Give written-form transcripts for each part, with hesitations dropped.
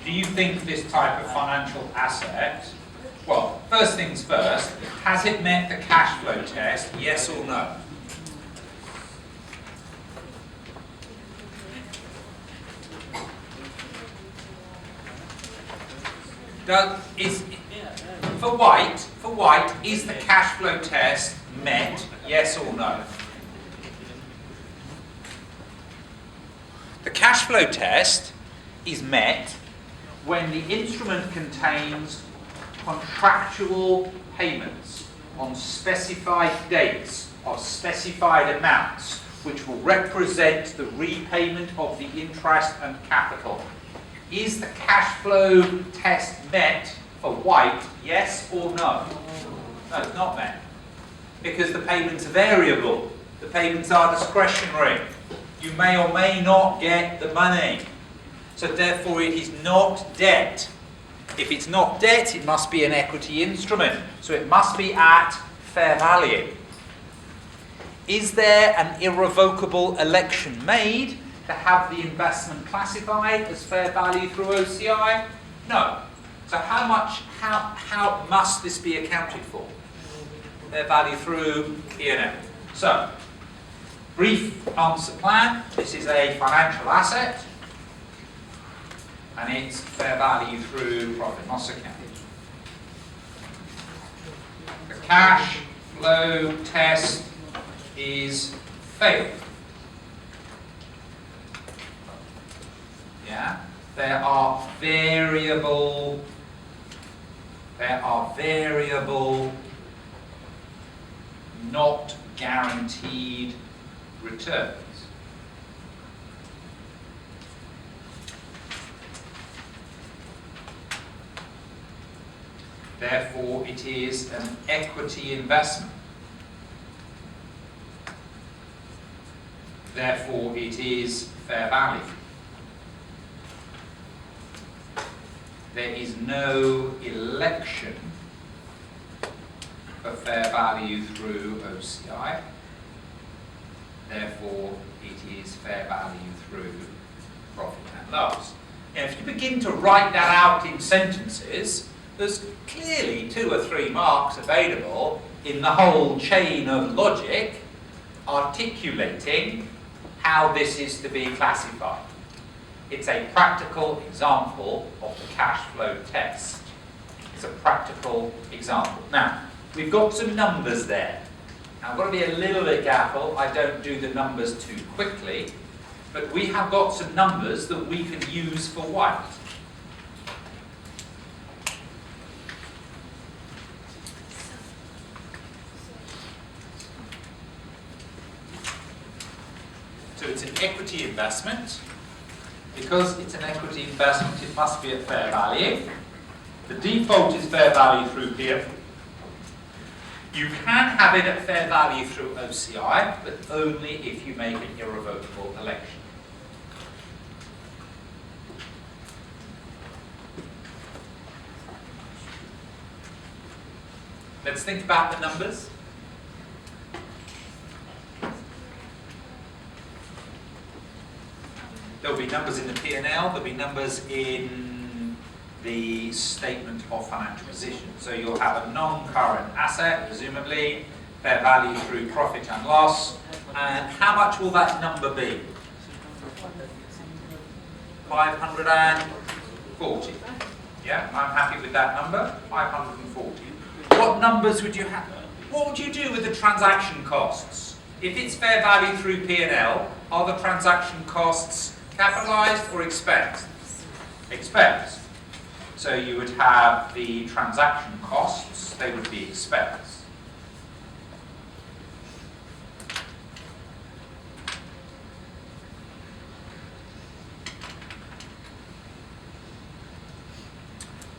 do you think this type of financial asset, well, first things first, has it met the cash flow test, yes or no? For white, is the cash flow test met, yes or no? The cash flow test is met when the instrument contains contractual payments on specified dates of specified amounts, which will represent the repayment of the interest and capital. Is the cash flow test met for white, yes or no? No, it's not met. Because the payments are variable. The payments are discretionary. You may or may not get the money. So therefore it is not debt. If it's not debt, it must be an equity instrument. So it must be at fair value. Is there an irrevocable election made to have the investment classified as fair value through OCI? No. So how must this be accounted for? Fair value through P&L. So, brief answer plan. This is a financial asset, and it's fair value through profit and loss account. The cash flow test is failed. Yeah? There are variable, not guaranteed returns. Therefore, it is an equity investment. Therefore, it is fair value. There is no election for fair value through OCI. Therefore, it is fair value through profit and loss. Now, if you begin to write that out in sentences, there's clearly 2 or 3 marks available in the whole chain of logic articulating how this is to be classified. It's a practical example of the cash flow test. It's a practical example. Now, we've got some numbers there. Now, I've got to be a little bit careful. I don't do the numbers too quickly. But we have got some numbers that we can use for white. So it's an equity investment. Because it's an equity investment, it must be at fair value. The default is fair value through PF. You can have it at fair value through OCI, but only if you make an irrevocable election. Let's think about the numbers. There'll be numbers in the P&L, there'll be numbers in the statement of financial position. So you'll have a non-current asset, presumably, fair value through profit and loss. And how much will that number be? 540. Yeah, I'm happy with that number, 540. What numbers would you have? What would you do with the transaction costs? If it's fair value through P&L, are the transaction costs capitalized or expensed? Expensed. So you would have the transaction costs, they would be expensed.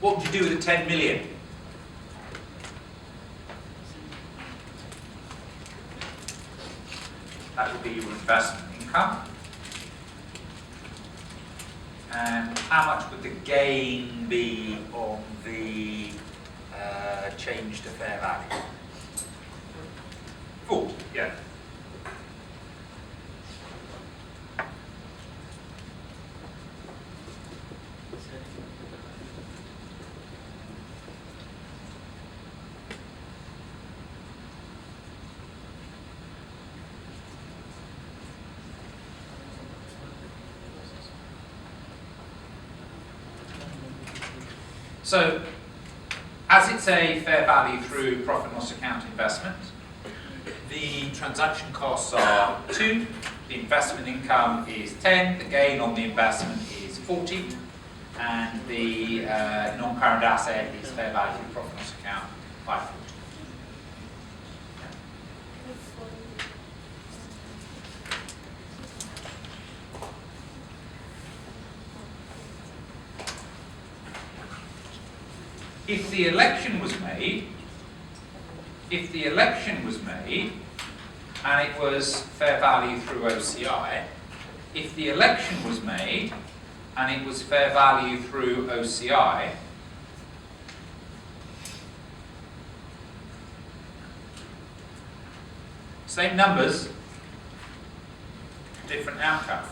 What would you do with the 10 million? That would be your investment income. And how much would the gain be on the change to fair value? 40, yeah. So, as it's a fair value through profit and loss account investment, the transaction costs are 2, the investment income is 10, the gain on the investment is 40, and the non-current asset is fair value through profit and loss account 540. If the election was made, and it was fair value through OCI, if the election was made and it was fair value through OCI, same numbers, different outcome.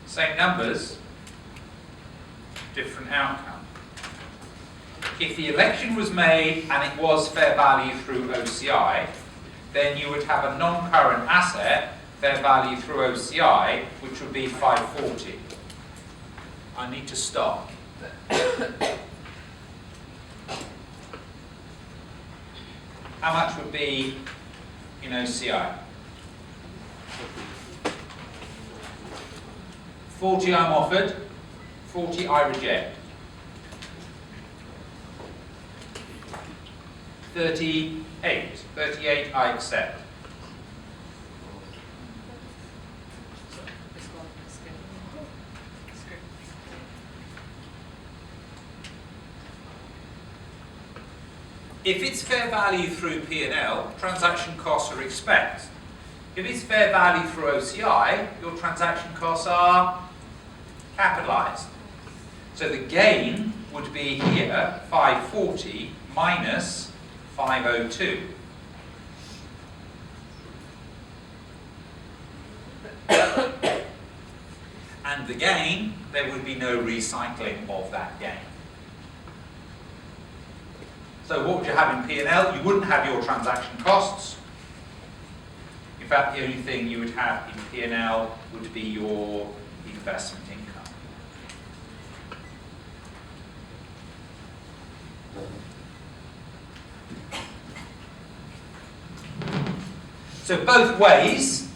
Same numbers, different outcome. If the election was made and it was fair value through OCI, then you would have a non-current asset, fair value through OCI, which would be 540. I need to stop. How much would be in OCI? 40 I'm offered, 40 I reject. 38 I accept. If it's fair value through P&L, transaction costs are expensed. If it's fair value through OCI, your transaction costs are capitalised. So the gain would be here 540 minus 502. And the gain, there would be no recycling of that gain. So what would you have in P&L? You wouldn't have your transaction costs. In fact, the only thing you would have in P&L would be your investment income. So both ways,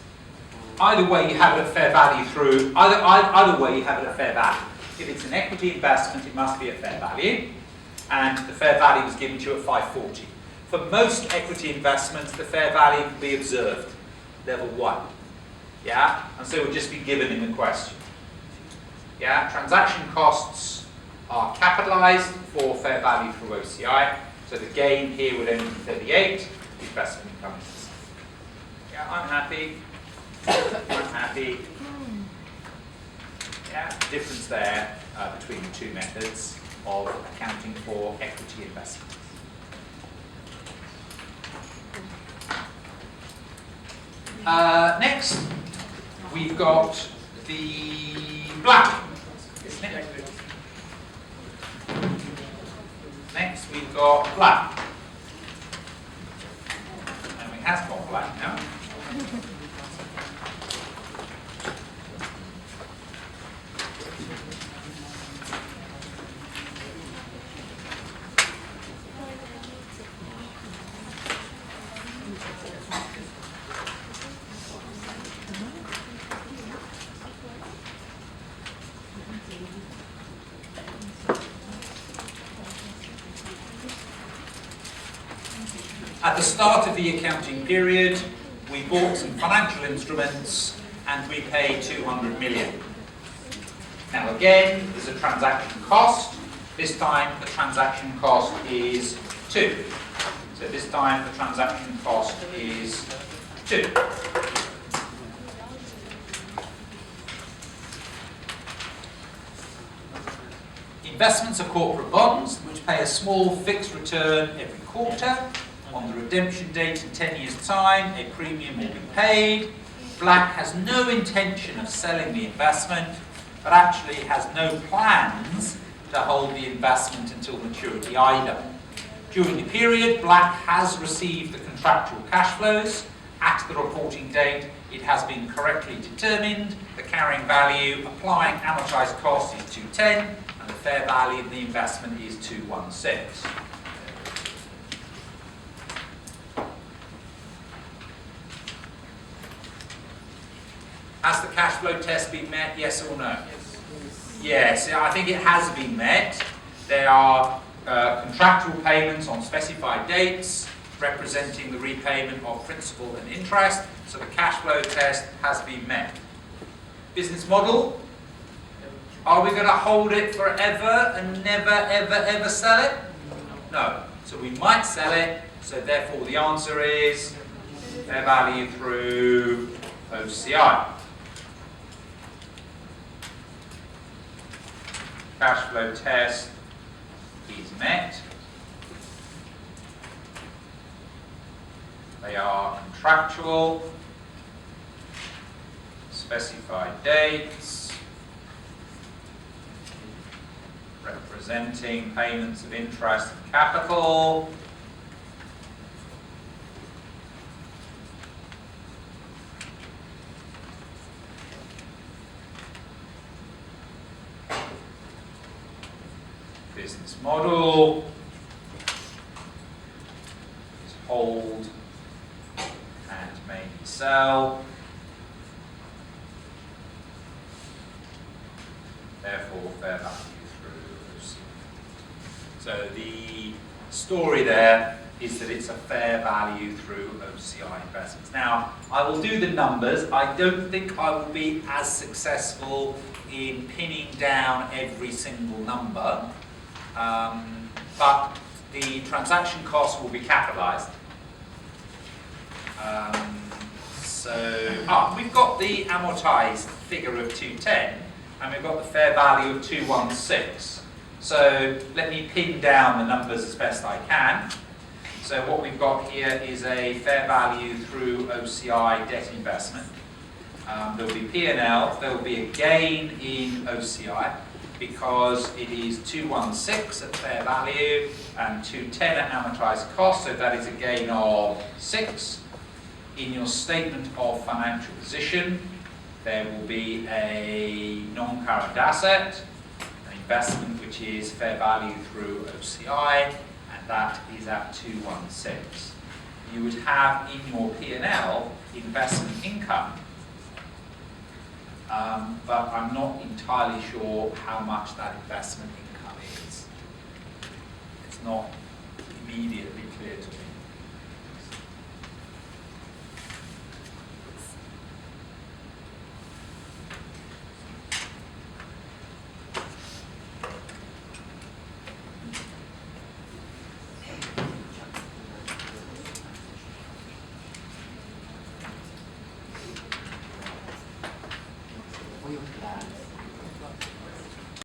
either way you have it at fair value through, either way you have it at fair value. If it's an equity investment, it must be at fair value, and the fair value was given to you at 540. For most equity investments, the fair value can be observed, level 1. Yeah, and so it would just be given in the question. Yeah, transaction costs are capitalised for fair value through OCI, so the gain here would only be 38, the investment income is the same. Yeah, I'm happy. I'm happy. Yeah, difference there between the two methods of accounting for equity investments. Next, we've got the black, isn't it? Next, we've got black. And we have got black now. At the start of the accounting period, we bought some financial instruments and we paid 200 million. Now again, there's a transaction cost. This time the transaction cost is 2. So this time the transaction cost is 2. Investments are corporate bonds, which pay a small fixed return every quarter. On the redemption date in 10 years' time, a premium will be paid. Black has no intention of selling the investment, but actually has no plans to hold the investment until maturity either. During the period, Black has received the contractual cash flows. At the reporting date, it has been correctly determined. The carrying value applying amortised cost is 210, and the fair value of the investment is 216. Has the cash flow test been met, yes or no? Yes, I think it has been met. There are contractual payments on specified dates representing the repayment of principal and interest, so the cash flow test has been met. Business model, are we going to hold it forever and never ever ever sell it? No. So we might sell it, so therefore the answer is fair value through OCI. Cash flow test is met. They are contractual, specified dates, representing payments of interest and capital, business model is hold and maybe sell. Therefore, fair value through OCI. So the story there is that it's a fair value through OCI investments. Now, I will do the numbers. I don't think I will be as successful in pinning down every single number. But the transaction cost will be capitalized. We've got the amortized figure of 210, and we've got the fair value of 216. So let me pin down the numbers as best I can. So what we've got here is a fair value through OCI debt investment. There will be P&L, there will be a gain in OCI, because it is 216 at fair value and 210 at amortized cost, so that is a gain of 6. In your statement of financial position, there will be a non-current asset, an investment which is fair value through OCI, and that is at 216. You would have in your P&L investment income. But I'm not entirely sure how much that investment income is. It's not immediately clear to me.